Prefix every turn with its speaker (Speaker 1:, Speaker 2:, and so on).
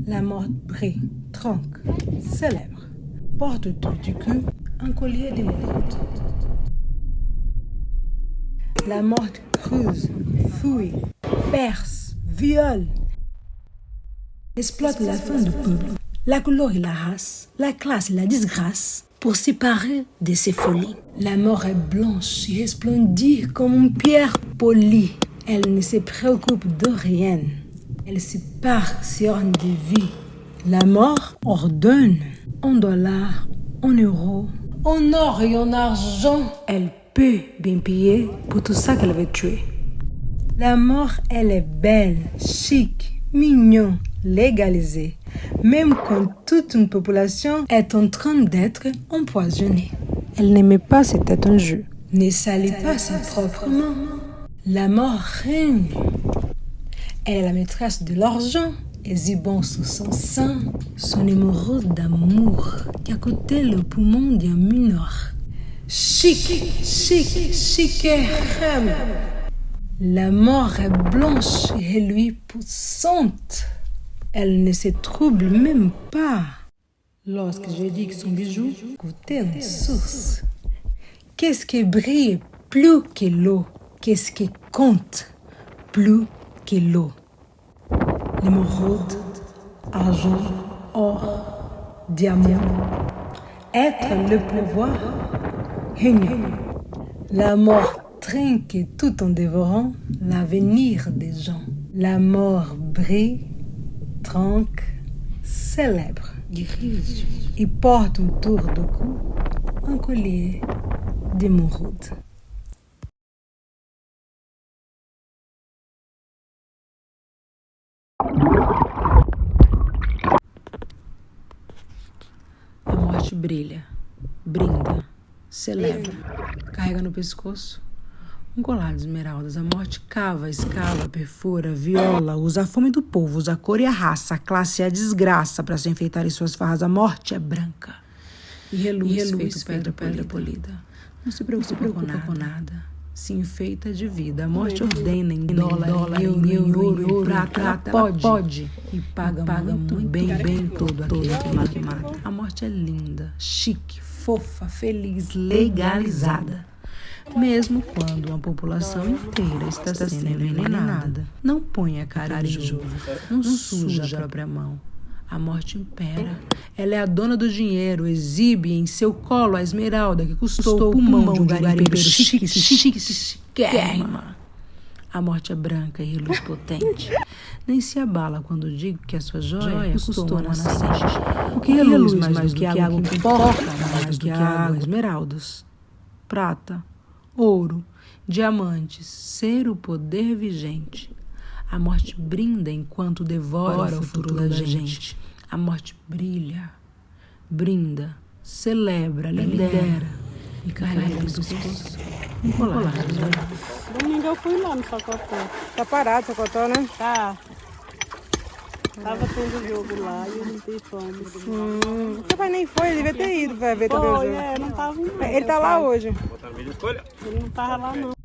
Speaker 1: La morte brille, tronque, célèbre, porte autour du cou un collier d'émeraudes. La morte creuse, fouille, perce, viole, exploite la faim du peuple, la couleur et la race, la classe et la disgrâce pour séparer de ses folies. La mort est blanche et resplendit comme une pierre polie. Elle ne se préoccupe de rien. Elle se part sur des vies. La mort ordonne en dollars, en euros, en or et en argent. Elle peut bien payer pour tout ça qu'elle veut tuer. La mort, elle est belle, chic, mignon, légalisée, même quand toute une population est en train d'être empoisonnée. Elle n'aimait pas c'était un jeu, ne salit pas sa propre main. La mort règne. Elle est la maîtresse de l'argent, exhibant sous son sein son émeraude d'amour qui a coûté le poumon d'un mineur. Chic, chic, chiquérème. La mort est blanche et lui poussante. Elle ne se trouble même pas lorsque je dis que son bijou coûtait une source. Qu'est-ce qui brille plus que l'eau? Qu'est-ce qui compte plus que l'eau? L'émeraude, argent, or, diamant. Être le pouvoir règne. La mort trinque tout en dévorant l'avenir des gens. La mort brille, tronque, célèbre. Et porte autour du cou un collier d'émeraude.
Speaker 2: A morte brilha, brinda, celebra, carrega no pescoço um colar de esmeraldas. A morte cava, escava, perfura, viola, usa a fome do povo, usa a cor e a raça, a classe e a desgraça para se enfeitar em suas farras. A morte é branca e reluz feito pedra polida. Não se preocupa com nada. Se enfeita de vida. A morte ordena em dólar, em ouro, em prata. Pode e paga muito bem todo aquele que mata. A morte é linda, chique, fofa, feliz, legalizada. Mesmo quando uma população inteira está sendo envenenada. Não põe a cara em jogo, não suja a própria mão. A morte impera. Ela é a dona do dinheiro, exibe em seu colo a esmeralda que custou o pulmão de um garimpeiro chiquérrima. A morte é branca e reluz potente. Nem se abala quando digo que a sua joia custou uma nascente. O que reluz mais do que água, que importa mais do que água, esmeraldas, prata, ouro, diamantes, ser o poder vigente. A morte brinda enquanto devora o futuro da gente. A morte brilha, brinda, celebra, lidera e carrega no pescoço um colar.
Speaker 3: Domingo eu fui lá no Socotó.
Speaker 4: Tá parado, Socotó, né?
Speaker 3: Tá. Tava tendo jogo lá e eu não tenho fome.
Speaker 4: Seu pai nem foi, ele devia ter ido pra ver também o
Speaker 3: Foi,
Speaker 4: jogo.
Speaker 3: não tava indo.
Speaker 4: Ele tá lá hoje.
Speaker 3: Ele não tava lá não.